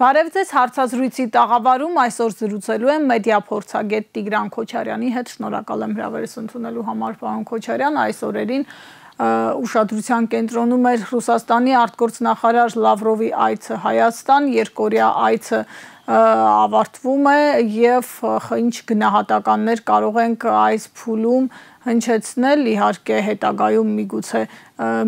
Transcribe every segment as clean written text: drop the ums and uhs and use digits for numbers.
Բարև ձեզ, հարցազրույցի տաղավարում այսօր զրուցելու եմ մեդիա փորձագետ Տիգրան Քոչարյանի հետ։ Շնորհակալ եմ հրավերս ընդունելու համար, պարոն Քոչարյան։ Այս օրերին ուշադրության կենտրոնում էր Ռուսաստանի արտգործնախարար Լավրովի այցը Հայաստան, երկօրյա այցը ավարտվում է եւ ինչ գնահատականներ կարող ենք այս փուլում հնչեցնել, իհարկե հետագայում միգուցե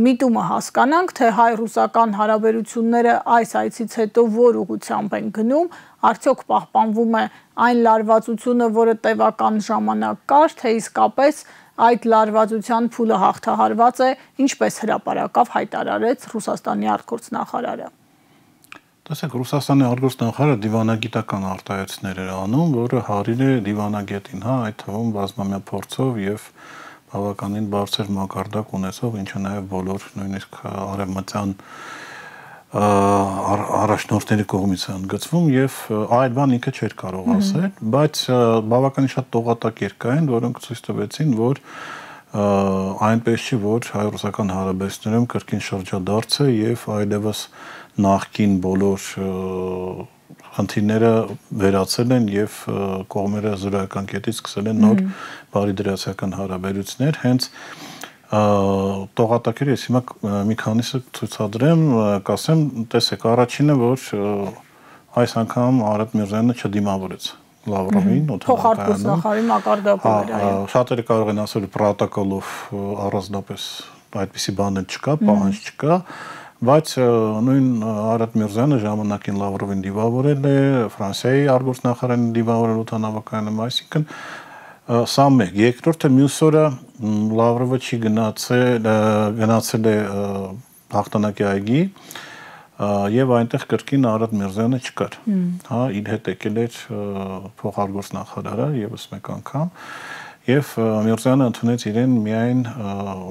միտումը հասկանանք, թե հայ-ռուսական հարաբերությունները այս այցից հետո որ ուղղությամբ են գնում, արդյոք պահպանվում է այն լարվածությունը, որը տևական ժամանակ կար, թե իսկապես այդ լարվածության փուլը հաղթահարված է, ինչպես հրապարակավ հայտարարեց Ռուսաստանի արտգործնախարարը։ Տեսեք, Ռուսաստանի արտգործնախարարը դիվանագիտական արտահայտություններ էր անում, որը հարիր է դիվանագետին, այդ թվում բազմամյա փորձով եւ բավականին բարձր մակարդակ ունեցող, ինչը նաեւ բոլոր նույնիսկ արևմտյան առաջնորդների կողմից է ընդգծվում եւ այդ բան ինքը չէր կարող ասել, բայց բավականին շատ տողատակեր կային, որոնք ցույց տվեցին, որ այնպես չի, որ հայ-ռուսական հարաբերություններում կրկին շրջադարձ է եւ այլևս նախկին բոլոր խնդիրները վերացել են եւ կողմերը զրոյական կետից սկսել են նոր բարիդրացիական հարաբերություններ, հենց տողատակերը ես հիմա մի քանիսը ցույցադրեմ, կասեմ, տեսեք, առաջինը, որ այս անգամ Արադ Միրզոյանը չդիմավորեց Լավրովին, փոխարտգործնախարարի մակարդակով էր, այո։ Շատերը կարող են ասել պրոտոկոլով առանձնապես այդպիսի բան չկա, պահանջ չկա, բայց նույն Արադ Միրզոյանը ժամանակին Լավրովին դիմավորել է, Ֆրանսիայի արտգործնախարարին դիմավորել օդանավակայանում, այսինքն սա մեկ, երկրորդը մյուս օրը Լավրովը չի գնացել է հաղթանակի այգի եւ այնտեղ կրկին Արադ Միրզոյանը չկար, իր հետ եկել էր փոխարտգործնախարարը եւս մեկ անգամ եւ Միրզոյանը ընդունեց իրեն միայն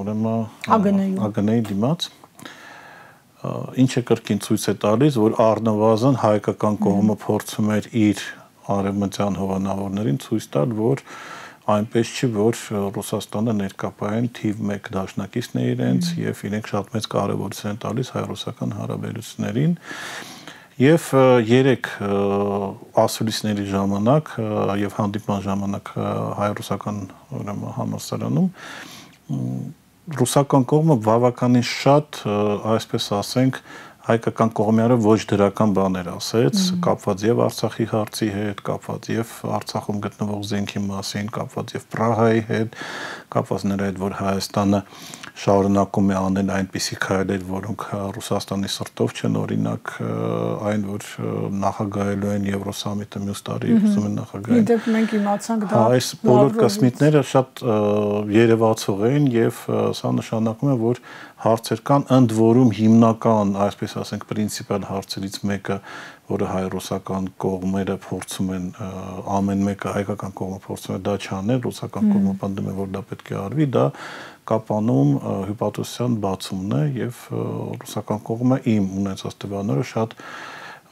ուրեմն ԱԳՆ-ի դիմաց, ինչը կրկին ցույց է տալիս, որ առնվազն հայկական կողմը փորձում էր իր արևմտյան հովանավորներին ցույց տալ, որ այնպես չի, որ Ռուսաստանը ներկայացնեն թիվ 1 դաշնակիցն է իրենց եւ իրենք շատ մեծ կարեւորություն են տալիս հայ-ռուսական հարաբերություններին եւ 3 ասուլիսների ժամանակ եւ հանդիպման ժամանակ հայ-ռուսական համալսարանում ռուսական կողմը բավականին շատ, այսպես ասենք, հայկական կողմերը ոչ դրական բաներ ասեց, կապված եւ Արցախի հարցի հետ, կապված եւ Արցախում գտնվող զենքի մասին, կապված եւ Պրահայի հետ, կապված նրա հետ, որ Հայաստանը շարունակում է անել այնպիսի քայլեր, որոնք Ռուսաստանի սրտով չեն, օրինակ այն, որ նախագահելու են Եվրոսամիտը մյուս տարի ուզում են նախագահել։ Իդեպ մենք իմացանք դա այս բոլոր կասմիտները շատ երևացող են եւ սա նշանակում է, որ հարցեր կան, ընդ որում հիմնական, այսպես ասենք, պրինցիպալ հարցերից մեկը, որը հայ-ռուսական կողմերը փորձում են, ամեն մեկը հայկական կողմը փորձում է դա չանել, ռուսական կողմը պնդում է, որ դա պետք է արվի, դա կապանում հյուպատոսության բացումն է եւ ռուսական կողմը իմ ունեցած տվյալները շատ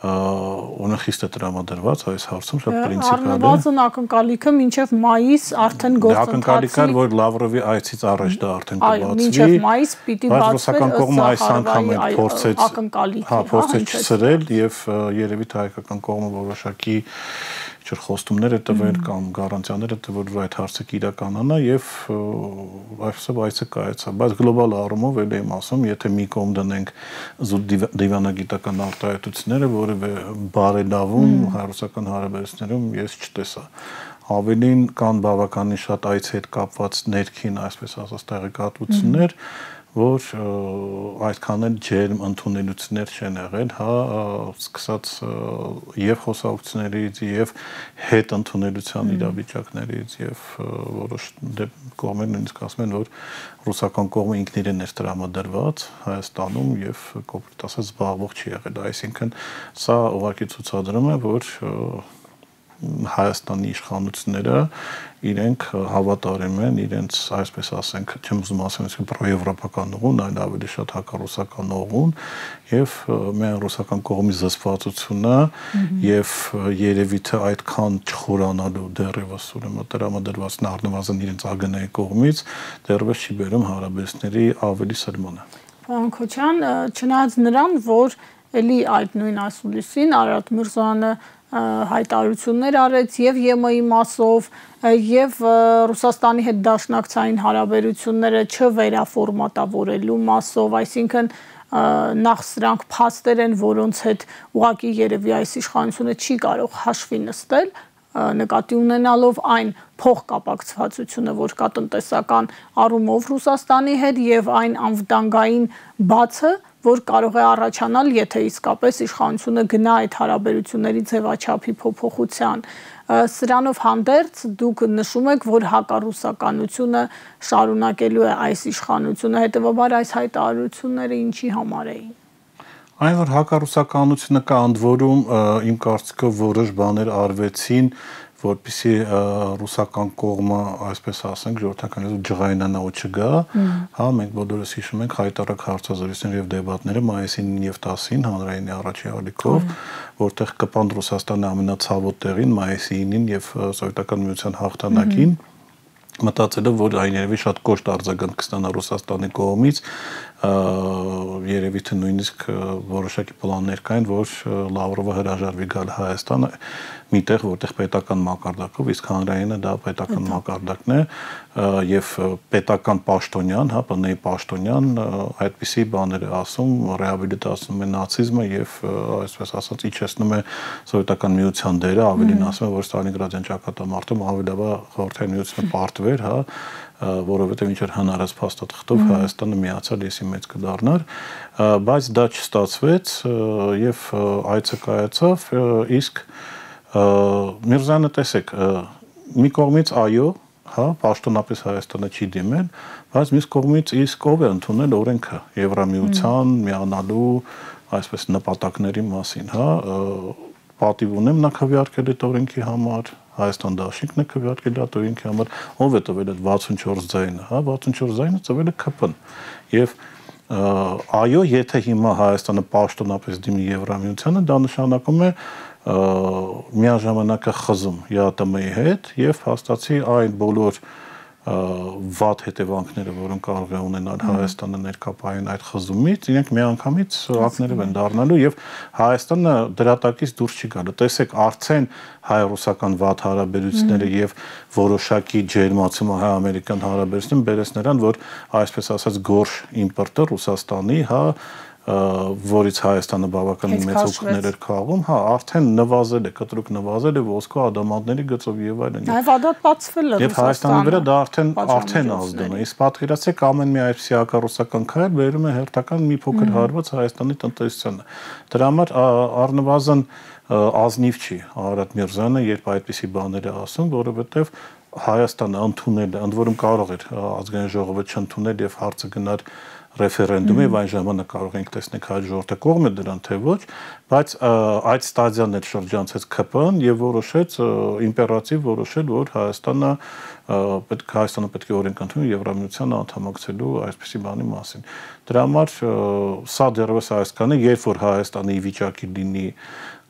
խիստ է տրամադրված այս հարցում, շատ պրինցիպալ է։ Առնվազն ակնկալիքը մինչև մայիս արդեն գործընթացի։ Ակնկալիքը էր, որ Լավրովի այցից առաջ դա արդեն կբացվի։ Մինչև մայիս պիտի բացվի։ Ռուսական կողմը այս անգամ փորձեց, փորձեց չսրել եւ երևի թե հայկական կողմը որոշակի խոստումներ է տվել կամ գարանտիաներ է տվել, որ այդ հարցը կիրականանա եւ այսպես այցը կայացա, բայց գլոբալ առումով էլ եմ ասում, եթե մի կողմ դնենք զուտ դիվանագիտական արտահայտությունները, որևէ բարելավում հայ-ռուսական հարաբերություններում ես չտեսա։ Ավելին կան բավականին շատ այցի հետ կապված ներքին, այսպես ասած, տեղեկատվություններ, որ այդքան էլ ջերմ ընդունելություններ չեն եղել, սկսած եւ խոսակցություններից եւ հետ ընդունելության իրավիճակներից եւ որոշ կողմեր նույնիսկ ասում են, որ ռուսական կողմը ինքն իրեն էր տրամադրված Հայաստանում եւ կոպիտ ասած զբաղվող չի եղել, այսինքն սա ուղղակի ցուցադրում է, որ Հայաստանի իշխանությունները իրենք հավատարիմ են իրենց, այսպես ասենք, չեմ ուզում ասել պրոեվրոպական ուղուն, այլ ավելի շատ հակառուսական ուղուն եւ միայն ռուսական կողմի զսպվածությունը եւ երևի թե այդքան չխորանալու դեռևս ուրեմն տրամադրվածն առնվազն իրենց ԱԳՆ-ի կողմից դեռևս չի բերում հարաբերությունների ավելի սրմանը։ Պարոն Քոչարյան, չնայած նրան, որ էլի այդ նույն այսուլիսին Արարատ Միրզոյանը հայտարարություններ արեց եւ ԵՄ-ի մասով եւ Ռուսաստանի հետ դաշնակցային հարաբերությունները չվերաֆորմատավորելու մասով, այսինքն նախ սրանք փաստեր են, որոնց հետ ուղղակի երևի այս իշխանությունը չի կարող հաշվի նստել, նկատի ունենալով այն փոխկապակցվածությունը, որ կա տնտեսական առումով Ռուսաստանի հետ եւ այն անվտանգային բացը, որ կարող է առաջանալ, եթե իսկապես իշխանությունը գնա այդ հարաբերությունների ձևաչափի փոփոխության։ Սրանով հանդերձ դուք նշում եք, որ հակառուսականությունը շարունակելու է այս իշխանությունը, հետևաբար այս հայտարարությունները ինչի համար էին։ Այն որ հակառուսականությունը կա, ընդ որում իմ կարծիքով որոշ բաներ արվեցին, որպեսզի ռուսական կողմը, այսպես ասենք, ժողովրդական լեզվով ջղայնանա ու չգա, հա, մենք բոլորս հիշում ենք հայտարարակ հարցազրույցներ եւ դեբատները մայիսին եւ 10-ին հանրայինի առաջի ալիքով, որտեղ կպան Ռուսաստանի ամենացավոտ տեղին մայիսի 9-ին եւ Սովետական միության հաղթանակին, մտածելով, որ այն երևի շատ կոշտ արձագանք կստանա Ռուսաստանի կողմից, երևի թե նույնիսկ որոշակի պլաններ կային, որ Լավրովը հրաժարվի գալ Հայաստան միտեղ, որտեղ պետական մակարդակով, իսկ հանրայինը դա պետական մակարդակն է եւ պետական պաշտոնյան, հա, ՊՆ-ի պաշտոնյան այդպիսի բաներ է ասում, ռեհաբիլիտացնում է նացիզմը եւ այսպես ասած իջեցնում է Սովետական միության դերը, ավելին ասում է, որ Ստալինգրադյան ճակատամարտում ավելի լավ է Խորհրդային միությունը պարտվեր, հա, որովհետև ինչ որ հնարած փաստաթղթով Հայաստանը միացալ եսի մեծ կդառնար, բայց դա չստացվեց եւ այցը կայացավ, իսկ Միրզոյանը տեսեք, մի կողմից այո, հա, պաշտոնապես Հայաստանը չի դիմել, բայց մյուս կողմից իսկ ով է ընդունել օրենքը Եվրամիության միանալու այսպես նպատակների մասին, հա, պատիվ ունեմ նա քվեարկել այդ օրենքի համար, Հայաստան դաշինքն է քվեարկել այդ օրենքի համար, ով է տվել այդ 64 ձայնը, հա, 64 ձայնը տվել է ԿՊ-ն։ Եվ այո, եթե հիմա Հայաստանը պաշտոնապես դիմի Եվրամիությանը, դա նշանակում է միաժամանակ խզում ԵԱՏՄ-ի հետ եւ հաստատի այն բոլոր վատ հետևանքները, որոնք կարող է ունենալ Հայաստանը ներկապային այդ խզումից, իրենք միանգամից ակներով են դառնալու եւ Հայաստանը դրատակից դուրս չի գալու։ Տեսեք, արդեն հայ-ռուսական վատ հարաբերությունները եւ որոշակի ջերմացումը հայ-ամերիկյան հարաբերությունները բերեց նրան, որ այսպես ասած գորշ իմպորտը Ռուսաստանի, հա, որից Հայաստանը բավականին մեծ օգուտներ էր քաղում, հա, արդեն նվազել է, կտրուկ նվազել է ոսկու ադամանդների գծով եւ այլն։ Նաեւ դա բացվել է Եվ Հայաստանի վրա դա արդեն ազդում է։ Իսկ պատկերացրեք, ամեն մի այսպիսի հակառուսական քայլ բերում է հերթական մի փոքր հարված Հայաստանի տնտեսությանը։ Դրա համար առնվազն ազնիվ չի Արարատ Միրզոյանը, երբ այդպիսի բաներ է ասում, որովհետեւ Հայաստանը ընդունել է, ընդ որում կարող էր ազգային ժողովը չընդունել եւ հարցը գնար ռեֆերենդումի, այն ժամանակ կարող ենք տեսնել հայ ժողովրդի կողմը դրան թե ոչ, բայց այդ ստադիան էլ շրջանցեց ԿՊ-ն եւ որոշեց իմպերատիվ որոշել, որ Հայաստանը պետք է օրենք ընդունի Եվրամիության անդամակցելու այսպիսի բանի մասին։ Դրա համար սա դեռևս Հայաստանը, երբ որ Հայաստանի վիճակի լինի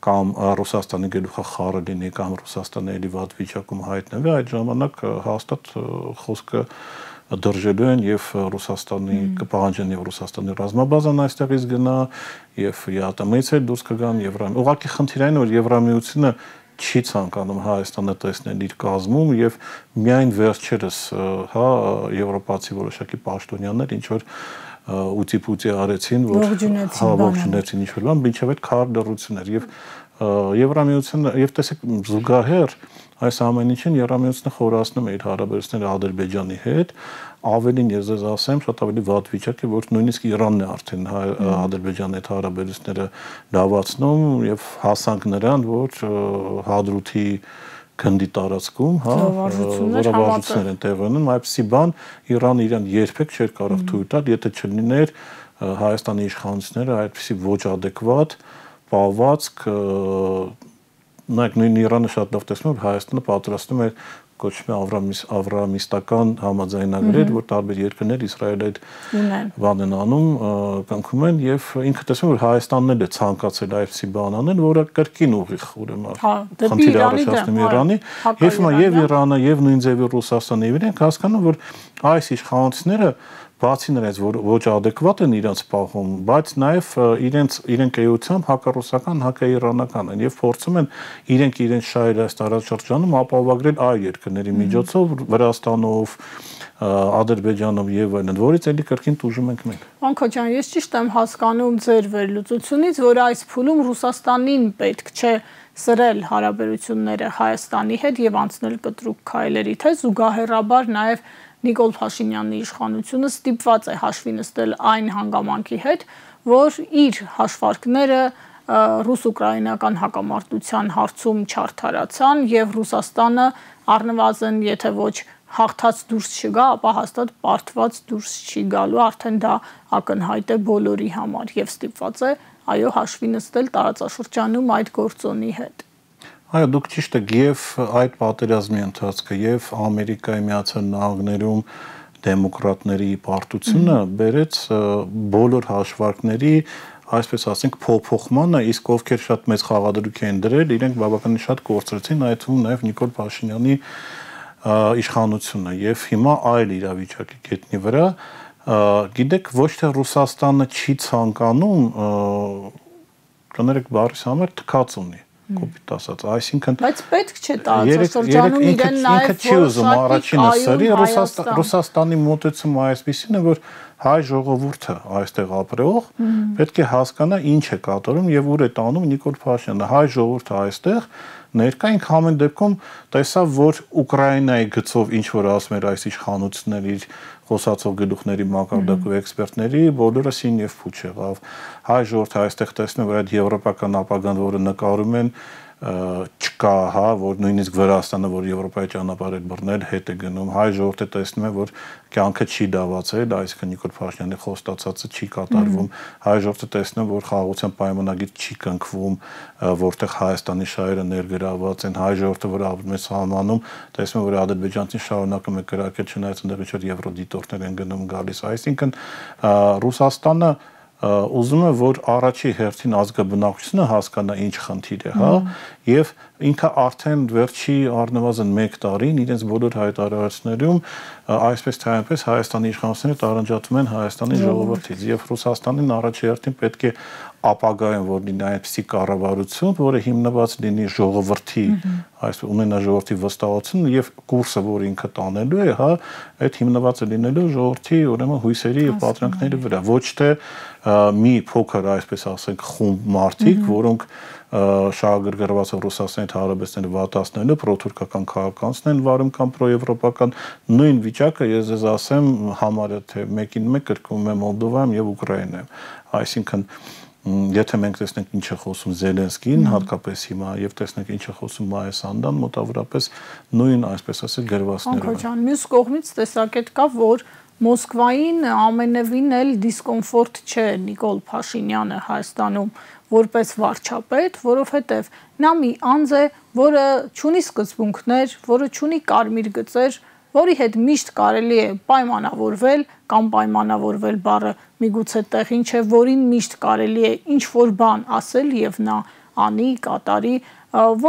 կամ Ռուսաստանի գլուխը խառը լինի կամ Ռուսաստանը էլի վատ վիճակում հայտնվի, այդ ժամանակ հաստատ խոսքը դրժելու են եւ Ռուսաստանի կպահանջեն եւ Ռուսաստանի ռազմաբազան այստեղից գնա եւ ԵԱՏՄ-ից էլ դուրս կգան Եվրամիություն։ Ուղղակի խնդիրն այն որ Եվրամիությունը չի ցանկանում Հայաստանը տեսնել իր կազմում եւ միայն վերջերս, հա, եվրոպացի որոշակի պաշտոնյաներ ինչ որ ուտի-պուտի արեցին, որ ողջունեցին ինչ որ բան, մինչեւ այդ քար դրություններ եւ Եվրամիությունը եւ տեսեք զուգահեռ այս ամեն ինչին Եվրամիությունը խորացնում է իր հարաբերությունները Ադրբեջանի հետ, ավելին ես ձեզ ասեմ, շատ ավելի վատ վիճակ է, որ նույնիսկ Իրանն է արդեն Ադրբեջանի հետ հարաբերությունները լավացնում եւ հասանք նրան, որ Հադրութի գնդի տարածքում, հա, որավարժություններ են տեղի ունենում, այդպիսի բան Իրանը իրան երբեք չէր կարող թույլ տալ, եթե չլիներ Հայաստանի իշխանությունները այդպիսի ոչ ադեկվատ պահվածք, նայեք նույն Իրանը շատ լավ տեսնում որ Հայաստանը պատրաստում է կոչվում է ավրամիստական համաձայնագրեր, որ տարբեր երկրներ Իսրայելը այդ բանն են անում, կնքում են եւ ինքը տեսնում որ Հայաստանն էլ է ցանկացել այսպիսի բան անել, որը կրկին ուղիղ ուրեմն խնդիր առաջացնում Իրանի, եւ հիմա եւ Իրանը եւ նույն ձևի Ռուսաստանը եւ իրենք հասկանում որ այս իշխանությունները բացի նրանից, որ ոչ adekvat են իրենց պահում, բայց նաև իրենք էությամբ հակառուսական, հակաիրանական են եւ փորձում են իրենց շահերը այս տարածաշրջանում ապահովագրել այլ երկրների միջոցով, Վրաստանով, Ադրբեջանով եւ այլն, որից էլի կրկին տուժում ենք մենք։ Անկոջան, ես ճիշտ եմ հասկանում ձեր վերլուծությունից, որ այս փուլում Ռուսաստանին պետք չէ սրել հարաբերությունները Հայաստանի հետ եւ անցնել կտրուկ քայլերի, թե զուգահեռաբար նաեւ Նիկոլ Փաշինյանի իշխանությունը ստիպված է հաշվի նստել այն հանգամանքի հետ, որ իր հաշվարկները ռուս-ուկրաինական հակամարտության հարցում չարդարացան եւ Ռուսաստանը առնվազն եթե ոչ հաղթած դուրս չգա, ապա հաստատ պարտված դուրս չի գալու, արդեն դա ակնհայտ է բոլորի համար եւ ստիպված է այո հաշվի նստել տարածաշրջանում այդ գործոնի հետ։ Այո, դուք ճիշտ եք, եւ այդ պատերազմի ընթացքը եւ Ամերիկայի Միացյալ Նահանգներում դեմոկրատների պարտությունը բերեց բոլոր հաշվարկների, այսպես ասենք, փոփոխմանը, իսկ ովքեր շատ մեծ խաղադրույք էին դրել, իրենք բավականին շատ կորցրեցին, այդ թվում նաեւ Նիկոլ Փաշինյանի իշխանությունը եւ հիմա այլ իրավիճակի գետնի վրա, գիտեք, ոչ թե Ռուսաստանը չի ցանկանում, կներեք բառիս համար թքած ունի, կոպիտ ասած, այսինքն բայց պետք չէ տարածաշրջանում իրեն նաև չի ուզում առաջինը սրի, Ռուսաստանի մոտեցումը այսպիսին է, որ հայ ժողովուրդը այստեղ ապրող պետք է հասկանա ինչ է կատարում եւ ուր է տանում Նիկոլ Փաշինյանը, հայ ժողովուրդը այստեղ ներկա ինք ամեն դեպքում տեսավ, որ Ուկրաինայի գծով ինչ որ ասում էր այս իշխանությունների իր խոսացող գլուխների մակարդակու էքսպերտների բոլորը սին եւ փուչ եղավ։ Հայ ժողովուրդը այստեղ տեսնում որ այդ եվրոպական ապագան, որը նկարում են, չկա, հա, որ նույնիսկ Վրաստանը, որ Եվրոպայի ճանապարհ է բռնել, հետ է գնում։ Հայ ժողովուրդը տեսնում է, որ կյանքը չի դավացել, այսինքն Նիկոլ Փաշինյանի խոստացածը չի կատարվում։ Հայ ժողովուրդը տեսնում է, որ խաղաղության պայմանագիր չի կնքվում, որտեղ Հայաստանի շահերը ներգրաված են։ Հայ ժողովուրդը, որ ապրում է սահմանում, տեսնում է, որ Ադրբեջանցին շարունակում է կրակել, չնայած այնտեղ ինչ-որ եվրոդիտորդներ են գնում գալիս։ Այսինքն Ռուսաստանը ուզում է, որ առաջի հերթին ազգաբնակչությունը հասկանա ինչ խնդիր է, հա, եւ ինքը արդեն վերջի առնվազն 1 տարին իրենց բոլոր հայտարարություններում այսպես թե այնպես Հայաստանի իշխանությունները տարանջատում են Հայաստանի ժողովրդից եւ Ռուսաստանին առաջի հերթին պետք է ապագայում որ լինի այնպիսի կառավարություն, որը հիմնված լինի ժողովրդի, այսպես ունենա ժողովրդի վստահություն եւ կուրսը, որ ինքը տանելու է, հա, այդ հիմնված է լինելու ժողովրդի ուրեմն հույսերի եւ պատրանքների վրա, ոչ թե մի փոքր, այսպես ասենք, խումբ մարդիկ, որոնք շահագրգռված Ռուսաստանի հարաբերությունները վատացնելու, պրոթուրքական քաղաքացիներ են վարում կամ պրոեվրոպական նույն վիճակը, ես ձեզ ասեմ, համարյա թե մեկին մեկ կրկնում է Մոլդովայում եւ Ուկրաինայում։ Այսինքն եթե մենք տեսնենք ինչ է խոսում Զելենսկին, հատկապես հիմա եւ տեսնենք ինչ է խոսում Մայա Սանդան, մոտավորապես նույն, այսպես ասել, գրվածներով։ Անկոջան, մյուս կողմից տեսակետ կա, որ Մոսկվային ամենևին էլ դիսկոմֆորտ չէ Նիկոլ Փաշինյանը Հայաստանում որպես վարչապետ, որովհետև նա մի անձ է, որը չունի սկզբունքներ, որը չունի կարմիր գծեր, որի հետ միշտ կարելի է պայմանավորվել կամ պայմանավորվել բառը միգուցե տեղին չէ, որին միշտ կարելի է ինչ-որ բան ասել եւ նա անի, կատարի,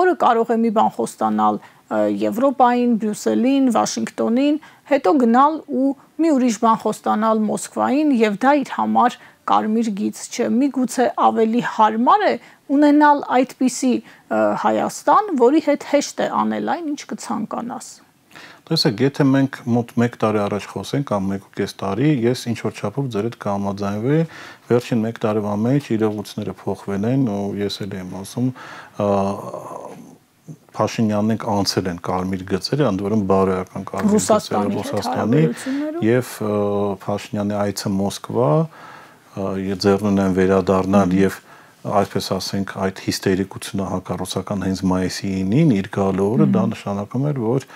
որը կարող է մի բան խոստանալ Եվրոպային, Բրյուսելին, Վաշինգտոնին, հետո գնալ ու մի ուրիշ բան խոստանալ Մոսկվային եւ դա իր համար կարմիր գիծ չէ։ Միգուցե ավելի հարմար է ունենալ այդպիսի Հայաստան, որի հետ հեշտ է անել այն, ինչ կցանկանաս։ Տեսեք, եթե մենք մոտ 1 տարի առաջ խոսենք կամ 1.5 տարի, ես ինչ որ չափով ձեր հետ կհամաձայնվեի, վերջին 1 տարվա մեջ իրողությունները փոխվել են ու ես էլ եմ ասում Փաշինյանն անցել են կարմիր գծերը, ընդ որում բարոյական կարմիր գծերը Ռուսաստանի եւ Փաշինյանի այցը Մոսկվա ձեռնուն են վերադառնալ եւ այսպես ասենք այդ հիստերիկությունը հակառուսական հենց մայիսի 9-ին իր գալու օրը դա նշանակում էր որ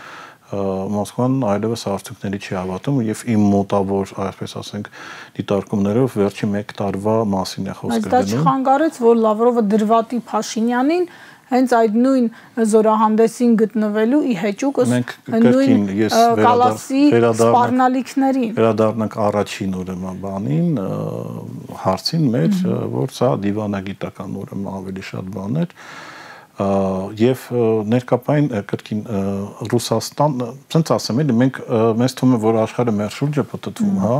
Մոսկվան այլևս արդյունքների չի հավատում եւ իմ մոտավոր այսպես ասենք դիտարկումներով վերջի 1 տարվա մասին է խոսքը գնում։ Բայց դա չխանգարեց որ Լավրովը դրվատի Փաշինյանին հենց այդ նույն զորահանդեսին գտնվելու ի հեճուկ նույն կալասի սպառնալիքներին։ Վերադառնանք առաջին ուրեմն բանին, հարցին մեջ, որ սա դիվանագիտական ուրեմն ավելի շատ բան էր եւ ներկապային կրկին Ռուսաստան, ցենց ասեմ, էլի մենք մեզ թվում է որ աշխարհը մեր շուրջը պատտվում, հա,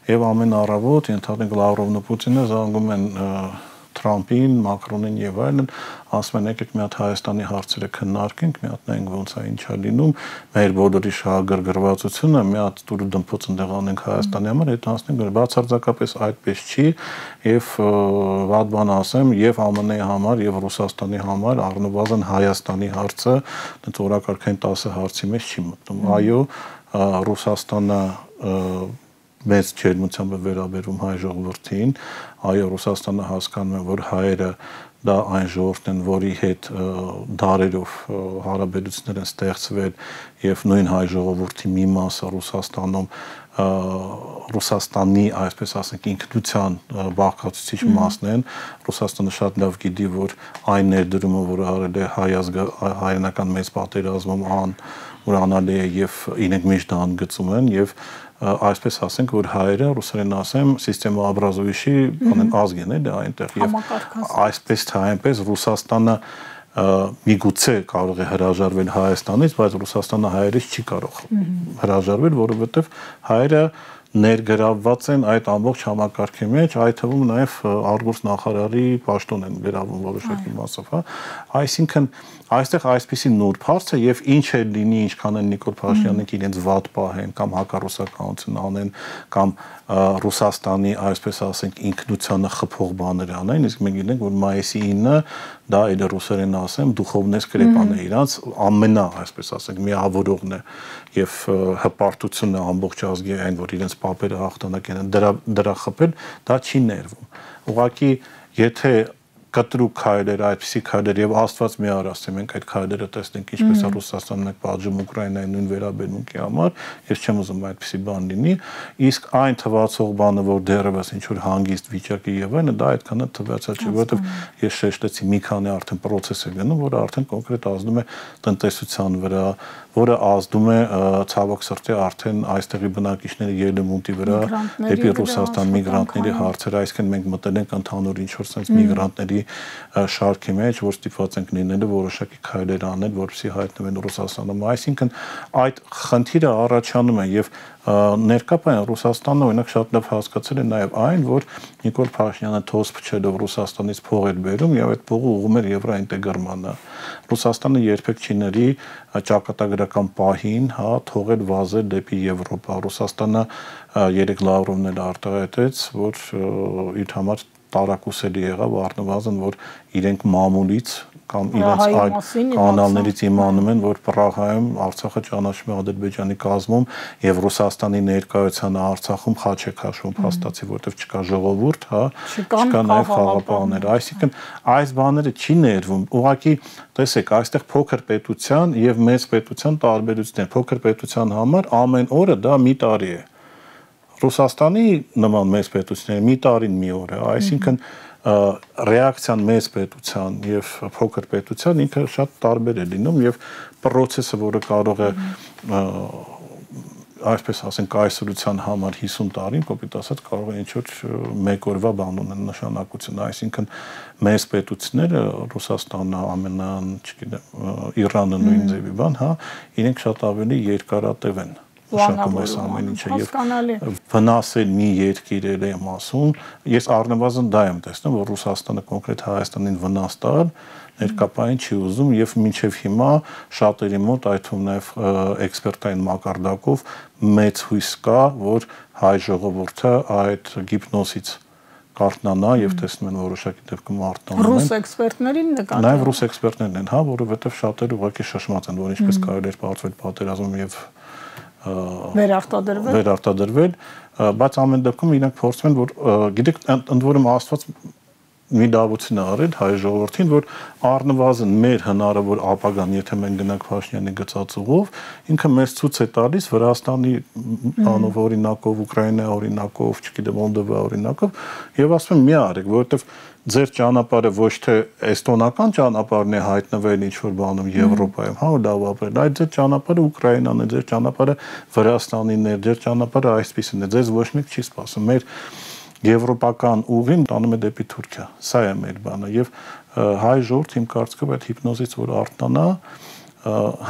եւ ամեն առավոտ ընդհանրեն Լավրովն ու Պուտինը զանգում են Թրամփին, Մակրոնին եւ այլն, ասում են եկեք մի հատ Հայաստանի հարցերը քննարկենք, մի հատ նայենք ոնց է ինչա լինում, մեր բոլորի շահագրգռվածությունը մի հատ դուրս դմփոց ընդեղ անենք Հայաստանի համար, հետ հասնենք բացարձակապես այդպես չի եւ վատ բան ասեմ եւ ԱՄՆ-ի համար եւ Ռուսաստանի համար առնվազն Հայաստանի հարցը դեռ օրակարգային 10 հարցի մեջ չի մտնում։ Այո, Ռուսաստանը մեծ ջերմությամբ վերաբերում հայ ժողովրդին, այո, Ռուսաստանը հասկանում է, որ հայերը դա այն ժողովուրդն են, որի հետ դարերով հարաբերություններ են ստեղծվել եւ նույն հայ ժողովրդի մի մասը Ռուսաստանում Ռուսաստանի, այսպես ասենք, ինքնության բաղկացուցիչ մասն են։ Ռուսաստանը շատ լավ գիտի, որ այն ներդրումը, որը արել է հայանական մեծ պատերազմում որ անալի է եւ իրենք միշտ անգծում են եւ այսպես ասենք, որ հայերը ռուսերեն ասեմ սիստեմաобразующий ազգ են էլի այնտեղ եւ այսպես թե այնպես Ռուսաստանը միգուցե կարող է հրաժարվել Հայաստանից, բայց Ռուսաստանը հայերից չի կարող հրաժարվել, որովհետեւ հայերը ներգրավված են այդ ամբողջ համակարգի մեջ, այդ թվում նաև արգուս նախարարի պաշտոն են վերավում որոշակի մասով, հա։ Այսինքն այստեղ այսպիսի նուրբ հարց է եւ ինչ է լինի, ինչքան են Նիկոլ Փաշինյանն իրենց վատ պահեն կամ հակառուսականություն անեն կամ Ռուսաստանի, այսպես ասենք, ինքնությանը խփող բաներ անեն, իսկ մենք գիտենք, որ մայիսի 9-ը դա այլ ռուսերեն ասեմ, դուխովնե սկրեպան է իրանց ամենա, այսպես ասենք, միավորողն է եւ հպարտությունը ամբողջ ազգի այն, որ իրենց պապերը հաղթանակ են դրա խփել, դա չի ներվում։ Ուղղակի եթե կտրուկ քայլեր, այդպիսի քայլեր եւ Աստված մի արասի մենք այդ քայլերը տեսնենք ինչպես է Ռուսաստանն այդ պատժում Ուկրաինայի նույն վերաբերմունքի համար, ես չեմ ուզում այդպիսի բան լինի, իսկ այն թվացող բանը, որ դեռևս ինչ որ հանգիստ վիճակի եւ այլն, դա այդքան թվացած չէ, որովհետեւ ես շեշտեցի մի քանի արդեն process է գնում, որը արդեն կոնկրետ ազդում է տնտեսության վրա, որը ազդում է ցավոք սրտի արդեն այստեղի բնակիչների ելումուտի վրա, դեպի Ռուսաստան միգրանտների հարցերը, այսինքն մենք մտել ենք ընդհանուր ինչ որ sense միգրանտների շարքի մեջ, որ ստիպված ենք լինելու որոշակի քայլեր անել, որպեսզի հայտնվեն Ռուսաստանում։ Այսինքն այդ խնդիրը առաջանում է եւ ներկայապես Ռուսաստանը օրինակ շատ լավ հասկացել է նաեւ այն, որ Նիկոլ Փաշինյանը թոս փչելով Ռուսաստանից փող էր բերում եւ այդ փողը ուղում էր եվրոինտեգրմանը։ Ռուսաստանը երբեք չի ների ճակատագրական պահին, հա, թողել վազել դեպի Եվրոպա։ Ռուսաստանը երեք Լավրովն էլ արտահայտեց, որ իր համար տարակուսելի եղավ առնվազն, որ իրենք մամուլից կամ իրենց այլ կանալներից իմանում են, որ Պրահայում Արցախը ճանաչում է Ադրբեջանի կազմում եւ Ռուսաստանի ներկայությանը Արցախում խաչ է քաշվում փաստացի, որտեղ չկա ժողովուրդ, հա, չկա նաեւ խաղապահներ։ Այսինքն այս բաները չի ներվում։ Ուղղակի տեսեք, այստեղ փոքր պետության եւ մեծ պետության տարբերություններ։ Փոքր պետության համար ամեն օրը դա մի տարի է։ Ռուսաստանի նման մեծ պետությունների մի տարին մի օր է, այսինքն ռեակցիան մեծ պետության եւ փոքր պետության ինքը շատ տարբեր է լինում եւ process-ը, որը կարող է այսպես ասենք կայսրության համար 50 տարին, կոպիտ ասած, կարող է ինչ-որ մեկ օրվա բան ունեն նշանակություն, այսինքն մեծ պետությունները Ռուսաստանը, ԱՄՆ-ն, չգիտեմ, Իրանը նույն ձևի բան, հա, իրենք շատ ավելի երկարատև են շակում այս ամեն ինչը եւ վնասել մի երկիր եմ ասում, ես առնվազն դա եմ տեսնում, որ Ռուսաստանը կոնկրետ Հայաստանին վնաս տալ ներկապային չի ուզում եւ մինչեւ հիմա շատերի մոտ այդ թվում նաեւ էքսպերտային մակարդակով մեծ հույս կա, որ հայ ժողովուրդը այդ գիպնոսից կարտնանա եւ տեսնում են որոշակի դեպքում արտանում են։ Ռուս էքսպերտներին նկատի։ Նաեւ ռուս էքսպերտներն են, հա, որովհետեւ շատերը ուղղակի շշմած են, որ ինչպես կարելի է բացվել պատերազմում եւ վերարտադրվել, բայց ամեն դեպքում իրենք փորձում են, որ գիտեք, ընդ որում Աստված մի լավություն արել հայ ժողովրդին, որ առնվազն մեր հնարավոր ապագան, եթե մենք գնանք Փաշինյանի գծած ուղով, ինքը մեզ ցույց է տալիս Վրաստանի բանով օրինակով, Ուկրաինայի օրինակով, չգիտեմ, Մոլդովայի օրինակով, եւ ասում եմ մի արեք, որովհետեւ ձեր ճանապարհը ոչ թե էստոնական ճանապարհն է հայտնվել ինչ-որ բանում Եվրոպայում, հա, լավ ապրել, այլ ձեր ճանապարհը Ուկրաինան է, ձեր ճանապարհը Վրաստանին է, ձեր ճանապարհը այսպեսին է, ձեզ ոչ մեկ չի սպասում։ Մեր եվրոպական ուղին տանում է դեպի Թուրքիա։ Սա է մեր բանը եւ հայ ժողովուրդ իմ կարծիքով այդ հիպնոզից որ արտանա,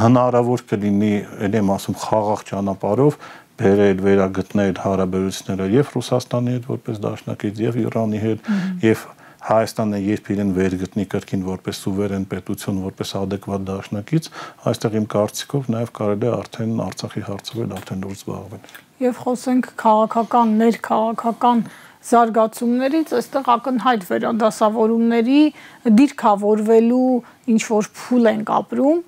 հնարավոր կլինի, ելեմ ասում, խաղաղ ճանապարհով բերել, վերագտնել հարաբերությունները եւ Ռուսաստանի հետ որպես դաշնակից, եւ Իրանի հետ, եւ Հայաստանը երբ իրեն վերգտնի կրկին որպես սուվերեն պետություն, որպես adekvat դաշնակից, այստեղ իմ կարծիքով նաեւ կարելի է արդեն Արցախի հարցով արդեն դուրս զբաղվել։ Եվ խոսենք քաղաքական, ներքաղաքական զարգացումներից, այստեղ ակնհայտ վերադասավորումների դիրքավորվելու ինչ որ փուլ ենք ապրում,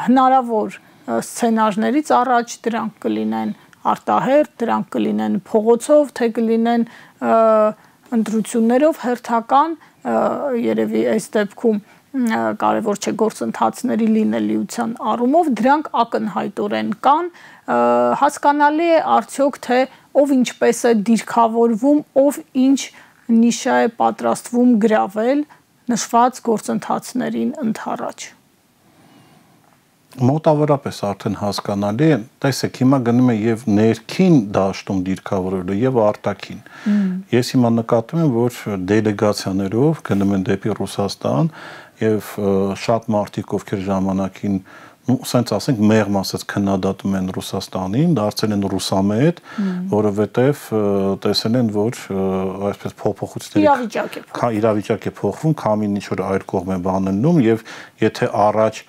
հնարավոր սցենարներից առաջ դրանք կլինեն արտահերթ, դրանք կլինեն փողոցով, թե կլինեն ընտրություններով հերթական, երևի այս դեպքում կարևոր չէ գործընթացների լինելիության առումով, դրանք ակնհայտորեն կան, հասկանալի է արդյոք թե ով ինչպես է դիրքավորվում, ով ինչ նիշա է պատրաստվում գրավել նշված գործընթացներին ընդառաջ։ Մոտավորապես արդեն հասկանալի է, տեսեք, հիմա գնում է եւ ներքին դաշտում դիրքավորելու եւ արտաքին։ Ես հիմա նկատում եմ, որ դելեգացիաներով գնում են դեպի Ռուսաստան եւ շատ մարդիկ, ովքեր ժամանակին, ասենք ասենք մեղմ ասած քննադատում են Ռուսաստանին, դարձել են ռուսամետ, որովհետեւ տեսել են, որ այսպես փոփոխությունների իրավիճակ է փոխվում, քամին ինչ որ այլ կողմ է բանանում եւ եթե առաջ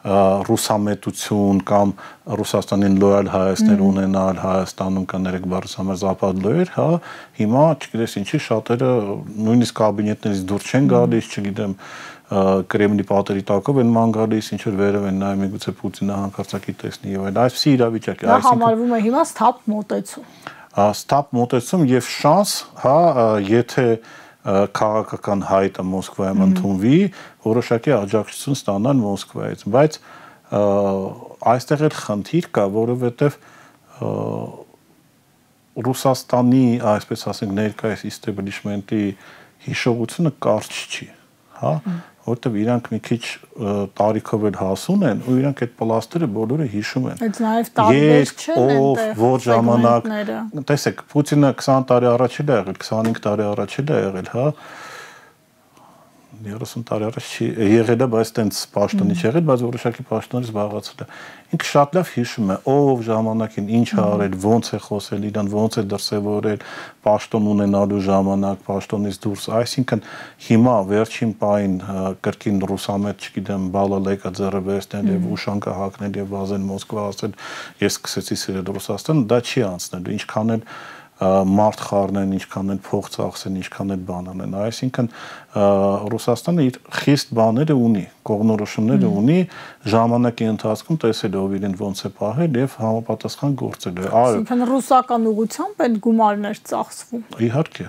ռուսամետություն կամ Ռուսաստանին լոյալ հայացքներ ունենալ Հայաստանում կներեք բառս համար զապադլոյեր, հա, հիմա չգիտես ինչի շատերը նույնիսկ կաբինետներից դուրս չեն գալիս, չգիտեմ, Կրեմլի պատերի տակով են ման գալիս, ինչ որ վերև են նայում, միգուցե Պուտինը հանկարծակի տեսնի եւ այլ, այսպիսի իրավիճակ է, այսինքն համարվում է հիմա սթափ մոտեցում։ Սթափ մոտեցում եւ շանս, հա, եթե քաղաքական հայտը Մոսկվայում ընդունվի, որոշակի աջակցություն ստանան Մոսկվայից, բայց այստեղ էլ խնդիր կա, որովհետև Ռուսաստանի, այսպես ասենք, ներկայիս establishment-ի հիշողությունը կարճ չի, հա, որտեվ իրանք մի քիչ տարիքով էլ հասուն են ու իրանք այդ պլաստերը բոլորը հիշում են։ Այդ նաև տարբեր չեն այնտեղ որ ժամանակ, տեսեք, Պուտինը 20 տարի առաջ էլ է եղել, 25 տարի առաջ էլ է եղել, հա, 30 տարի առաջ չի եղել է, բայց տենց պաշտոնի չեղել, բայց որոշակի պաշտոնից զբաղացել է։ Ինքը շատ լավ հիշում է, ով ժամանակին ինչ է արել, ոնց է խոսել, իրան ոնց է դրսևորել, պաշտոն ունենալու ժամանակ, պաշտոնից դուրս, այսինքն հիմա վերջին պահին կրկին ռուսամետ, չգիտեմ, բալալեկա ձեռը վերցնել եւ ուշանկը հակնել եւ վազել Մոսկվա ասել, ես սկսեցի սիրել Ռուսաստանը, դա չի անցնելու, ինչքան էլ մարդ խառնեն, ինչքան էլ փող ծախսեն, ինչքան էլ բան անեն, այսինքն Ռուսաստանը իր խիստ բաները ունի, կողմնորոշումները ունի, ժամանակի ընթացքում տեսել ով իրեն ոնց է պահել եւ համապատասխան գործել է։ Այսինքն ռուսական ուղղությամբ այդ գումարներ ծախսվում։ Իհարկե,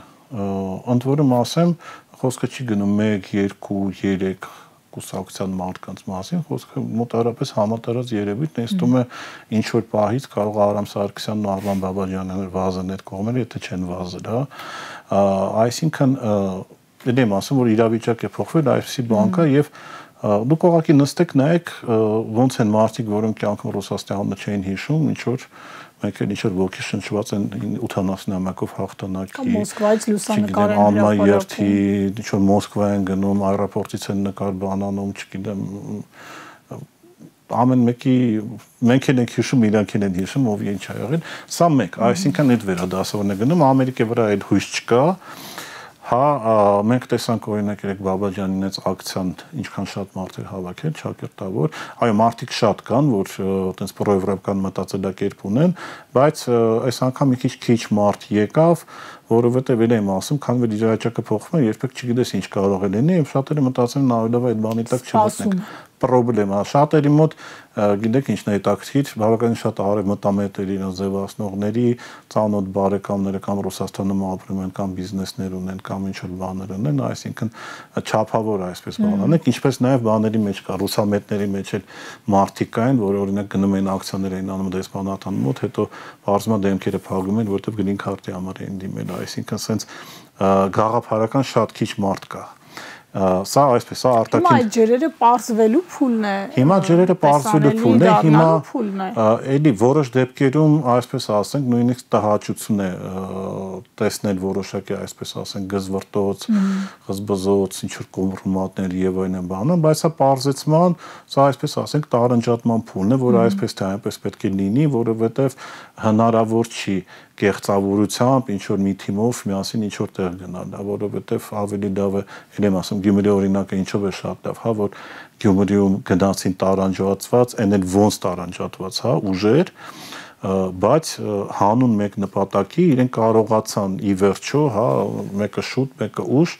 ընդ որում ասեմ, խոսքը չի գնում 1, 2, 3 կուսակցության մարդկանց մասին, խոսքը մոտավորապես համատարած երևույթ նստում է ինչ որ պահից կարող է Արամ Սարգսյանն ու Արման Բաբաջյանը վազեն այդ կողմերը, եթե չեն վազել, հա, այսինքն դեմ ասում որ իրավիճակ է փոխվել, այսպիսի բան կա եւ դուք ուղղակի նստեք նայեք ոնց են մարդիկ, որոնք կյանքում Ռուսաստանը չէին հիշում, ինչ որ մեկ էլ ինչ որ ոգի շնչված են 80-ամյակով հաղթանակի Մոսկվայից լուսանկար են հրապարակում, ինչ որ Մոսկվա են գնում, аэроպորտից են նկար բանանում, չգիտեմ, ամեն մեկի մենք ենք հիշում, իրանք են հիշում, ով ինչ ա եղել, սա մեկ, այսինքն այդ վերադասավորն է գնում, Ամերիկայի վրա այդ հույս չկա, հա, մենք տեսանք օրինակ երեք Բաբաջյանին այս ակցիան ինչքան շատ մարդեր հավաքել, ճակերտավոր, այո, մարդիկ շատ կան, որ այտենց պրոեվրոպական մտածելակերպ ունեն, բայց այս անգամ մի քիչ մարդ եկավ, որովհետև էլ եմ ասում, քան որ իրավիճակը փոխվում է, երբեք չգիտես ինչ կարող է լինի, եւ շատերը մտածում են ավելի լավ այդ բանի տակ չմտնենք։ Պրոբլեմա, շատերի մոտ գիտեք ինչն է հետաքրքիր, բավականին շատ արևմտամետերի իրենց ձևացնողների, ծանոթ բարեկամները կամ Ռուսաստանում ապրում են, կամ բիզնեսներ ունեն, կամ ինչ որ բաներ ունեն, այսինքն չափավոր այսպես բանանեք, ինչպես նաև բաների մեջ կա, ռուսամետների մեջ էլ մարդիկ կային, որ օրինակ գնում էին ակցիաներ էին անում դեսպանատան մոտ, հետո բարձրամա դեմքերը փակում են, որտեղ գրին քարտի համար էին դիմել, այսինքն սենց գաղափարական շատ քիչ մարդ կա։ Սա այսպես է արտաքին։ Հիմա այդ ջրերը պարզվելու փուլն է։ Հիմա ջրերը պարզվելու փուլն է, հիմա էլի որոշ դեպքերում, այսպես ասենք, նույնիսկ տհաճություն է տեսնել որոշակի, այսպես ասենք, գզվռտոց, խզբզոց, ինչ որ կոմպրոմատներ եւ այլն բանը, բայց սա պարզեցման, սա այսպես ասենք, տարանջատման փուլն է, որ այսպես թե այնպես պետք է լինի, որովհետեւ հնարավոր չի կեղծավորությամբ ինչ որ մի թիմով միասին ինչ որ տեղ գնալ, որովհետեւ ավելի լավ է, ելեմ ասում, Գյումրի օրինակը ինչով է շատ լավ, հա, որ Գյումրիում գնացին տարանջատված, այն էլ ոնց տարանջատված, հա, ուժեր, բայց հանուն մեկ նպատակի իրեն կարողացան ի վերջո, հա, մեկը շուտ, մեկը ուշ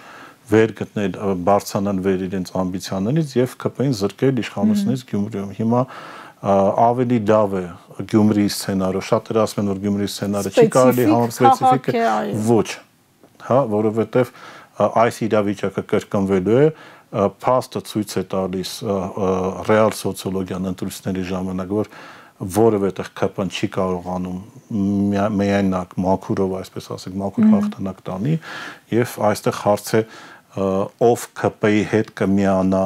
վեր գտնել, բարձրանալ վեր իրենց ամբիցիաներից եւ ԿՊ-ին զրկել իշխանությունից Գյումրիում։ Հիմա ավելի լավ է Գյումրիի սցենարը, շատերը ասում են, որ Գյումրիի սցենարը չի կարելի համարել սպეციფիկ, ոչ, հա, որովհետեւ այս իրավիճակը կրկնվելու է, փաստը ցույց է տալիս ռեալ սոցիոլոգիան ընտրությունների ժամանակ, որ որևէ տեղ ԿՊ-ն չի կարողանում միայնակ մաքուրով, այսպես ասենք, մաքուր հաղթանակ տանի եւ այստեղ հարց է ով ԿՊ-ի հետ կմիանա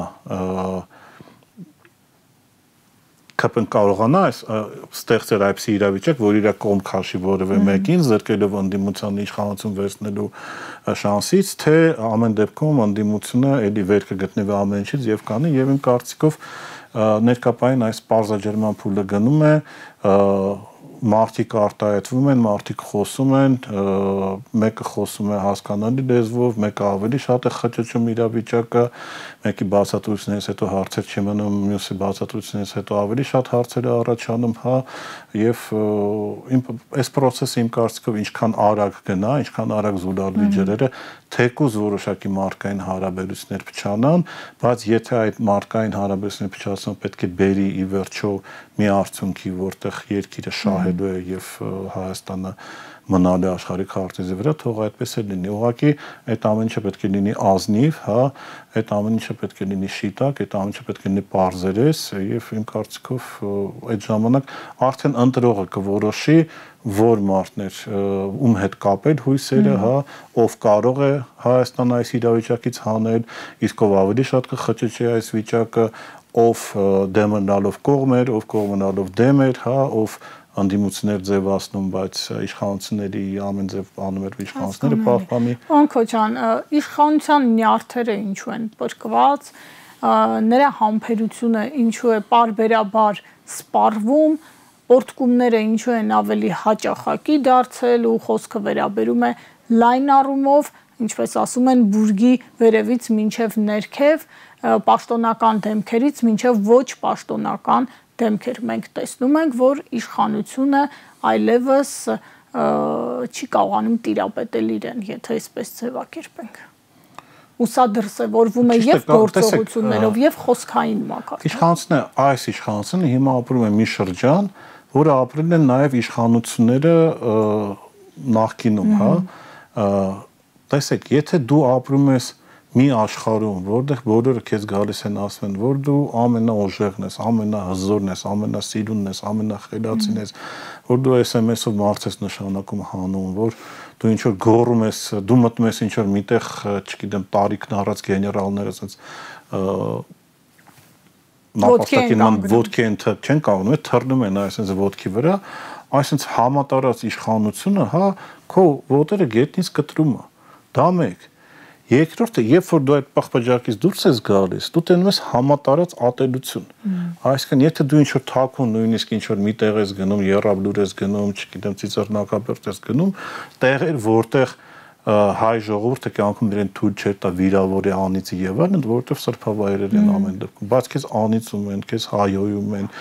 ԿՊ-ն կարողանա ստեղծել այսպիսի իրավիճակ, որ իր կողմ քաշի որևէ մեկին, զրկելով ընդդիմության իշխանություն վերցնելու շանսից, թե ամեն դեպքում ընդդիմությունը էլի վեր կգտնվի ամեն ինչից եւ կանի եւ իմ կարծիքով ներկայային այս պարզաջերման փուլը գնում է, մարդիկ արտահայտվում են, մարդիկ խոսում են, մեկը խոսում է հասկանալի լեզվով, մեկը ավելի շատ է խճճում իրավիճակը, մեկի բացատրությունից հետո հարցեր չի մնում, մյուսի բացատրությունից հետո ավելի շատ հարցեր է առաջանում, հա, եւ այս process-ը իմ կարծիքով ինչքան արագ գնա, ինչքան արագ զուլալի ջրերը, թեկուզ որոշակի մարդկային հարաբերություններ փչանան, բայց եթե այդ մարդկային հարաբերությունները փչացնող պետք է բերի ի վերջո մի արդյունքի, որտեղ երկիրը շահելու է եւ Հայաստանը մնալու աշխարհի քարտեզի վրա, թող այդպես է լինի։ Ուղղակի այդ ամեն ինչը պետք է լինի ազնիվ, հա, այդ ամեն ինչը պետք է լինի շիտակ, այդ ամեն ինչը պետք է լինի պարզերես եւ իմ կարծիքով այդ ժամանակ արդեն ընտրողը կորոշի, որ մարդներ ում հետ կապել հույսերը, հա, ով կարող է Հայաստան այս իրավիճակից հանել, իսկ ով ավելի շատ կխճճի այս վիճակը, ով դեմնալով կողմեր, ով կողմնալով դեմեր, հա, ով անդիմություններ ձևացնում, բայց իշխանությունների ամեն ձև անում էր իշխանությունները պահպանի։ Ոնքո ջան, իշխանության նյարդերը ինչու են պրկված, նրա համբերությունը ինչու է պարբերաբար սպառվում, օրդկումները ինչու են ավելի հաճախակի դարձել ու խոսքը վերաբերում է լայն առումով, ինչպես ասում են, բուրգի վերևից մինչև ներքև, պաշտոնական դեմքերից մինչև ոչ պաշտոնական դեմքեր։ Մենք տեսնում ենք, որ իշխանությունը այլևս չի կարողանում տիրապետել իրեն, եթե այսպես ձևակերպենք։ Ու սա դրսևորվում է եւ գործողություններով եւ խոսքային մակարդակով։ Իշխանությունը, այս իշխանությունը հիմա ապրում է մի շրջան, որը ապրել են նաեւ իշխանությունները նախկինում, հա։ Տեսեք, եթե դու ապրում ես մի աշխարհում, որտեղ բոլորը քեզ գալիս են ասում, որ դու ամենաուժեղն ես, ամենահզորն ես, ամենասիրունն ես, ամենախելացին ես, որ դու SMS-ով մարդ ես նշանակում հանում, որ դու ինչ որ գոռում ես, դու մտնում ես ինչ որ միտեղ, չգիտեմ, տարիքն առած գեներալները ասած նապաստակին ոդկի են չեն կանգնում, թռնում են այսպես ոդկի վրա, այսպես համատարած իշխանությունը, հա, քո ոտերը գետնից կտրում է։ Դա մեկ։ Երկրորդը, երբ որ դու այդ պղպջակից դուրս ես գալիս, դու տենում ես համատարած ատելություն։ Այսինքն, եթե դու ինչ-որ թաքուն, նույնիսկ ինչ-որ մի տեղ ես գնում, երրաբլուր ես գնում, չգիտեմ, ծիծեռնակապերտ ես գնում, տեղեր, որտեղ հայ ժողովուրդը կյանքում իրեն թույլ չէր տա վիրավորի անիծի եւ այլն, որովհետեւ սրբավայրեր են ամեն դեպքում։ Բայց քեզ անիծում են, քեզ հայոյում են,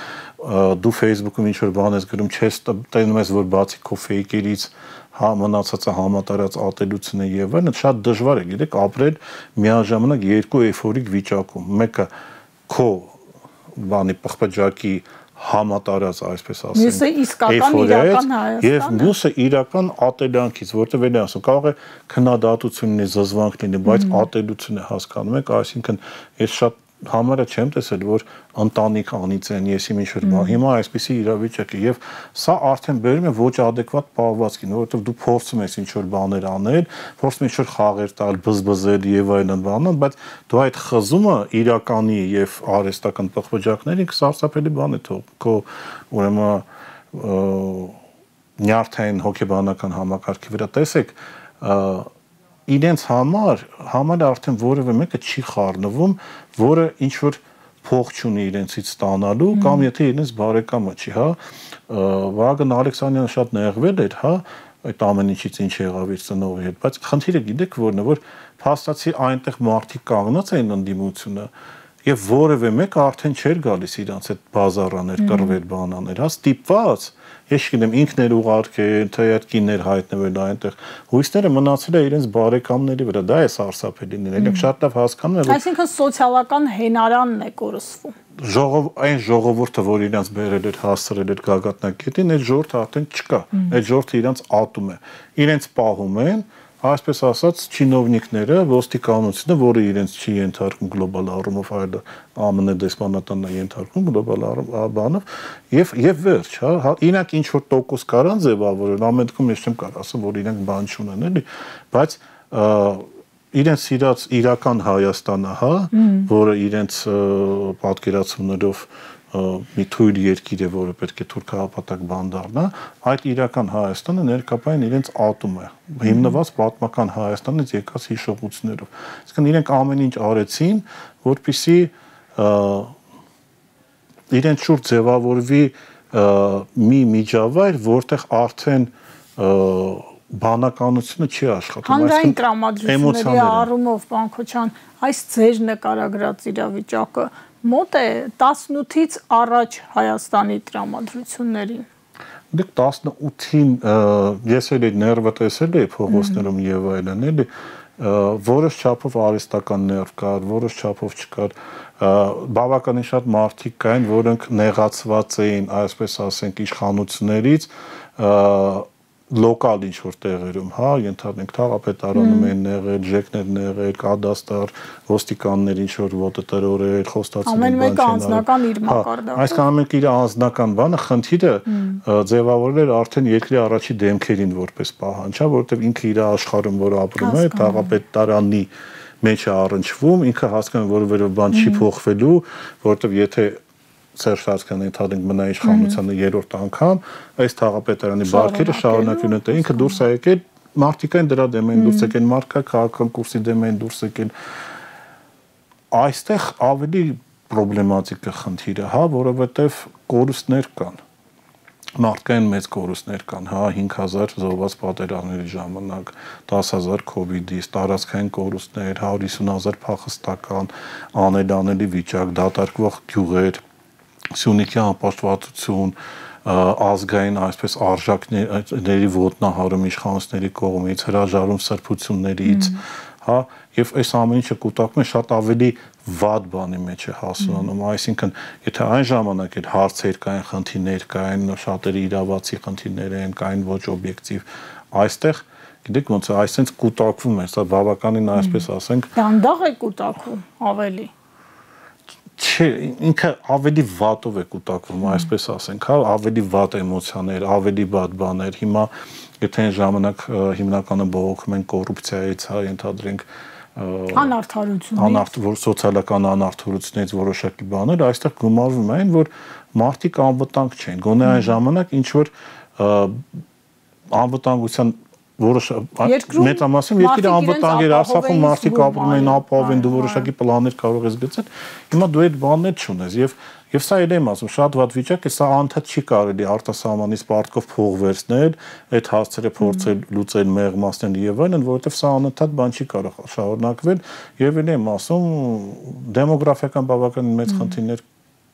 դու Facebook-ում ինչ-որ բան ես գրում, չես տենում ես, որ բացի քո ֆեյքերից մնացածը համատարած ատելությունը եւ այլն, շատ դժվար է, գիտեք, ապրել միաժամանակ երկու էйֆորիկ վիճակում։ Մեկը քո բանի պղպջակի համատարած, այսպես ասենք, մյուսը իսկական իրական Հայաստանը եւ մյուսը իրական ատելանքից, որտեղ էլ ասում, կարող է քննադատություն լինի, զզվանք լինի, բայց ատելություն է հասկանում եք, այսինքն ես շատ համարը չեմ տեսել, որ ընտանիք անից են, եսի ինչ-որ բան։ Հիմա այսպիսի իրավիճակ է եւ սա արդեն բերում է ոչ adekvat պահվածքին, որովհետեւ դու փորձում ես ինչ-որ բաներ անել, փորձում ես ինչ-որ խաղեր տալ, բզբզել եւ այլն բանը, բայց դու այդ խզումը իրականի եւ արհեստական պղպջակներին սարսափելի բան է թող քո ուրեմն նյարդային հոգեբանական համակարգի վրա տեսեք իրենց համար արդեն որևէ մեկը չի խառնվում, որը ինչ որ փող չունի իրենցից ստանալու կամ եթե իրենց բարեկամը չի, հա, Վահագն Ալեքսանյանը շատ նեղվել էր, հա, այդ ամեն ինչից ինչ եղավ իր ծնողի հետ, բայց խնդիրը գիտեք որն է, որ փաստացի այնտեղ մարդիկ կանգնած էին ընդդիմությունը եւ որևէ մեկը արդեն չէր գալիս իրանց այդ բազարաներ, կռվեր, բանաներ, հա, ստիպված Ես չգիտեմ ինքն էր ուղարկել, թե այդ կիններ հայտնվել այնտեղ։ Հույսները մնացել է իրենց բարեկամների վրա, դա է սարսափելին։ Իրենք շատ լավ հասկանում են, որ այսինքն սոցիալական հենարանն է կորսվում։ Այն ժողովուրդը, որ իրենց բերել էր, հասցրել էր գագաթնակետին, այդ ժողովուրդը արդեն չկա։ Այդ ժողովուրդը իրենց ատում է։ Իրենց պահում են, այսպես ասած, չինովնիկները, ոստիկանությունը, որը իրենց չի ենթարկում գլոբալ առումով, այլ ԱՄՆ դեսպանատանն է ենթարկում գլոբալ բանով, եւ վերջ, հա, իրենք ինչ որ տոկոս կարան ձևավորել, ամեն դեպքում ես չեմ կարող ասեմ, որ իրենք բան չունեն, էլի, բայց իրենց սիրած իրական Հայաստանը, հա, որը իրենց պատկերացումներով մի թույլ երկիր է, որը պետք է թուրքահապատակ բան դառնա, այդ իրական Հայաստանը ներկայացին իրենց ատում է, հիմնված պատմական Հայաստանից եկած հիշողություններով։ Այսինքն իրենք ամեն ինչ արեցին, որպեսզի իրենց շուրջ ձևավորվի մի միջավայր, որտեղ արդեն բանականությունը չի աշխատում, հանրային տրամադրությունների առումով, պարոն Քոչարյան, այս ձեր նկարագրած իրավիճակը մոտ է 18-ից առաջ Հայաստանի տրամադրություններին։ Դեք 18-ին ես էլ ներվը տեսել էի փողոցներում եւ այլն, էլի որոշ չափով արհեստական ներվ կար, որոշ չափով չկար, բավականին շատ մարդիկ կային, որոնք նեղացված էին, այսպես ասենք, իշխանություններից լոկալ ինչ-որ տեղերում, հա, ենթադրենք թաղապետարանում են եղել, ջեկներ եղել, կադաստար, ոստիկաններ ինչ-որ ոտը տրորել, խոստացել ամեն մեկը անձնական իր մակարդակով։ Այսինքն ամեն մեկը իր անձնական բանը, խնդիրը ձևավորել էր արդեն երկրի առաջի դեմքերին որպես պահանջ, հա, որովհետև ինքը իր աշխարհում, որ ապրում է, թաղապետարանի մեջ է առնչվում, ինքը հասկանում է, որ որևէ բան չի փոխվելու, որովհետև եթե Սերժ Սարգսյանը ենթադրենք մնա իշխանությանը երրորդ անգամ, այս թաղապետարանի բարքերը շարունակեն այդ ինքը դուրս է եկել, մարդիկային դրա դեմ են դուրս եկել, մարդկա քաղաքական կուրսի դեմ են դուրս եկել։ Այստեղ ավելի պրոբլեմատիկ է խնդիրը, հա, որովհետև կորուստներ կան։ Մարդկային մեծ կորուստներ կան, հա, 5000 զոհված պատերազմների ժամանակ, 10000 COVID-ից, տարածքային կորուստներ, 150,000 փախստական, անելանելի վիճակ, դատարկվող գյուղեր, Սյունիքի անպաշտպանություն, ազգային այսպես արժեքների ոտնահարում իշխանությունների կողմից, հրաժարում սրբություններից, հա, եւ այս ամեն ինչը կուտակում է շատ ավելի վատ բանի մեջ է հասունանում, այսինքն եթե այն ժամանակ էլ հարցեր կային, խնդիրներ կային, շատերի իրավացի խնդիրներ են, կային ոչ օբյեկտիվ, այստեղ գիտեք ոնց է, այսինքն կուտակվում է, սա բավականին այսպես ասենք, դանդաղ է կուտակվում ավելի Չէ, ինքը ավելի վատով է կուտակվում, այսպես ասենք, հա, ավելի վատ էմոցիաներ, ավելի վատ բաներ։ Հիմա եթե այն ժամանակ հիմնականը բողոքում են կոռուպցիայից, հա, ենթադրենք անարդարությունից, որ սոցիալական անարդարությունից որոշակի բաներ, այստեղ գումարվում են, որ մարդիկ անվտանգ չեն։ Գոնե այն ժամանակ ինչ որ անվտանգության մեծամասն երկիրը անվտանգ էր, Արցախում մարդիկ ապրում են ապահով են, դու որոշակի պլաններ կարող ես գծել, հիմա դու այդ բաններ չունես եւ սա էլ եմ ասում, շատ վատ վիճակ է, սա անդադ չի կարելի արտասահմանից պարտքով փող վերցնել, այդ հասցերը փորձել լուծել մեղմացնել եւ այլն, որովհետեւ սա անընդհատ բան չի կարող շարունակվել եւ էլ եմ ասում, դեմոգրաֆիական բավականին մեծ խնդիրներ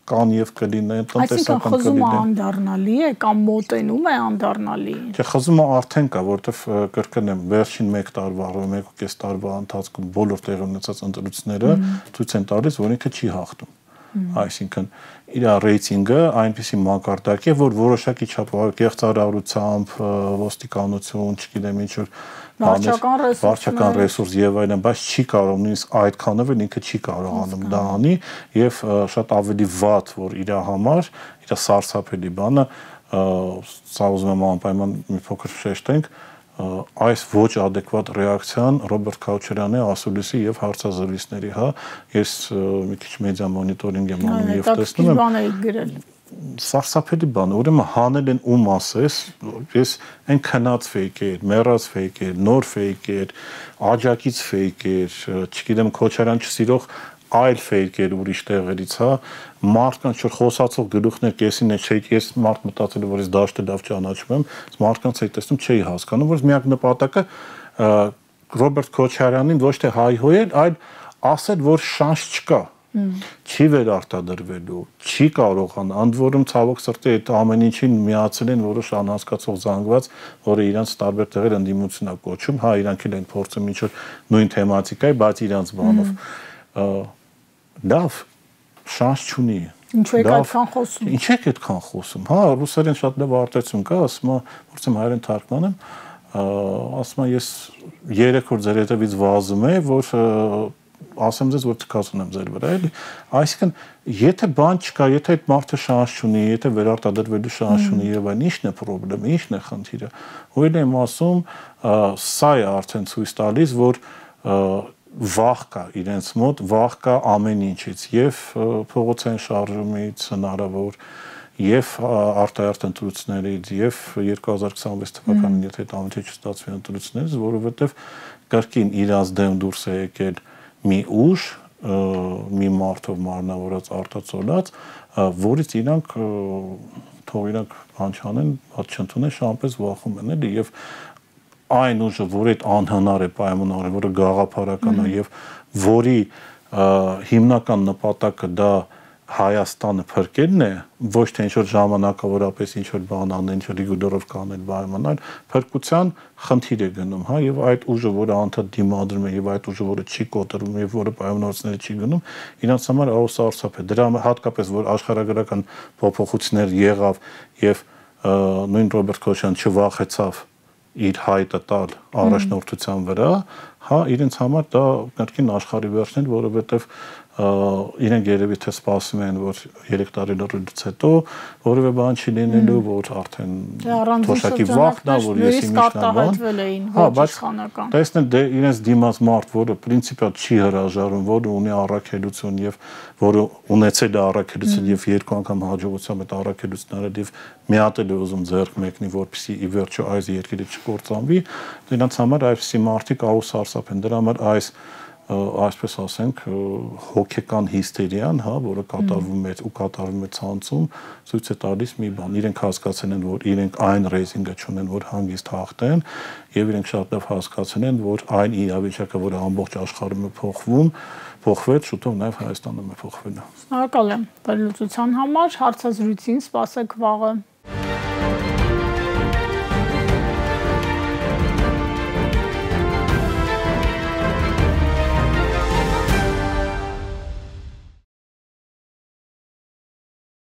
կան եւ կլինեն, տնտեսական կլինեն։ Այսինքն խզումը անդառնալի է կամ մոտենում է անդառնալի։ Չէ, խզումը արդեն կա, որովհետեւ կրկնեմ, վերջին 1 տարվա, 1.5 տարվա ընթացքում բոլոր տեղի ունեցած ընտրությունները ցույց են տալիս, որ ինքը չի հաղթում։ այսինքն իր ռեյտինգը այնպեսի մակարդակ է, որ որոշակի չափով կեղծարարությամբ, ոստիկանություն, չգիտեմ ինչ որ վարչական ռեսուրս եւ այլն, բայց չի կարող նույնիսկ այդքանով էլ ինքը չի կարողանում դա անի եւ շատ ավելի վատ, որ իր համար, իր սարսափելի բանը, սա ուզում եմ անպայման մի փոքր շեշտենք, այս ոչ ադեկվատ ռեակցիան Ռոբերտ Քաուչարյանի ասուլիսի եւ հարցազրույցների, հա, ես մի քիչ մեդիա մոնիտորինգ եմ անում եւ տեսնում եմ սարսափելի բան, ուրեմն հանել են ում ասես, ես այն քնած ֆեյք էր, մեռած ֆեյք էր, նոր ֆեյք էր, աջակից ֆեյք էր, չգիտեմ Քոչարյան չսիրող այլ ֆեյք էր ուրիշ տեղերից, հա, մարդկանց որ խոսացող գլուխներ կեսին է չէի, ես մարդ մտածել որ ես դաշտը լավ ճանաչում եմ, մարդկանց հետ տեսնում չէի հասկանում, որ միակ նպատակը Ռոբերտ Քոչարյանին ոչ թե հայհոյել, այլ ասել, որ շանս չկա, չի վերարտադրվելու, չի կարողանա, ընդ որում ցավոք սրտի այդ ամեն ինչին միացել են որոշ անհասկացող զանգված, որը իրանց տարբեր տեղեր ընդդիմություն է կոչում, հա, իրանք էլ են փորձում ինչ որ նույն թեմատիկայի, բայց իրանց բանով լավ, շանս չունի։ Ինչու եք այդքան խոսում։ Ինչ եք այդքան խոսում։ Հա, ռուսերեն շատ լավ արտահայտություն կա, ասում եմ, փորձեմ հայերեն թարգմանեմ, ասում եմ, ես 3 օր ձեր հետևից վազում եմ, որ ասեմ ձեզ, որ թքած ունեմ ձեր վրա, էլի։ Այսինքն, եթե բան չկա, եթե այդ մարդը շանս չունի, եթե վերարտադրվելու շանս չունի եւ այն, ի՞նչն է խնդիրը, ի՞նչն է խնդիրը։ Ու էլ եմ ասում, սա է արդեն ցույց տալիս, որ վախ կա իրենց մոտ, վախ կա ամեն ինչից, եւ փողոցային շարժումից հնարավոր, եւ արտահերթ ընտրություններից, եւ 2026 թվականին, եթե այդ ամենը չստացվի ընտրություններից, որովհետեւ կրկին իրաց դեմ դուրս է եկել մի ուժ, մի մարդով մարմնավորած արտացոլած, որից իրանք թող իրանք բան չանեն, հատ չընդունեն, շամպես վախում են, էլի, եւ այն ուժը, որ այդ անհնար է պայմանավորը, որը գաղափարական է եւ որի հիմնական նպատակը դա Հայաստանը փրկելն է, ոչ թե ինչ-որ ժամանակավորապես ինչ-որ բան անեն, ինչ-որ իգուդորով կանել պայման, այլ փրկության խնդիր է գնում, հա, եւ այդ ուժը, որը անդադ դիմադրում է եւ այդ ուժը, որը չի կոտրում եւ որը պայմանավորվածները չի գնում, իրանց համար ահուսարսափ է։ Դրա հատկապես որ աշխարհագրական փոփոխություններ եղավ եւ նույն Ռոբերտ Քոչարյանը չվախեցավ իր հայտը տալ առաջնորդության վրա, հա, իրենց համար դա կրկին աշխարհի վերջն է, որովհետեւ իրենք երևի թե սպասում են, որ 3 տարի լրիվից հետո որևէ բան չի լինելու, որ արդեն թոշակի վախն է, որ ես իմիջնաբան, հա, բայց տեսնել դե իրենց դիմաց մարդ, որը պրինցիպիալ չի հրաժարվում, որը ունի առաքելություն եւ որը ունեցել է առաքելություն եւ 2 անգամ հաջողությամբ այդ առաքելությունները եւ մի հատ էլ ուզում ձեռք մեկնի, որպեսզի ի վերջո այս երկիրը չկործանվի, դրանց համար այսպիսի մարդիկ ահուսարսափ են, դրա համար այսպես ասենք հոգեկան հիստերիան, հա, որը կատարվում է ցանցում, ցույց է տալիս մի բան, իրենք հասկացել են, որ իրենք այն ռեյտինգը չունեն, որ հանգիստ հաղթեն, եւ իրենք շատ լավ հասկացել են, որ այն իրավիճակը, որը ամբողջ աշխարհում է փոխվել, շուտով նաեւ Հայաստանում է փոխվելու։ Շնորհակալ եմ վերլուծության համար, հարցազրույցին սպասեք վաղը։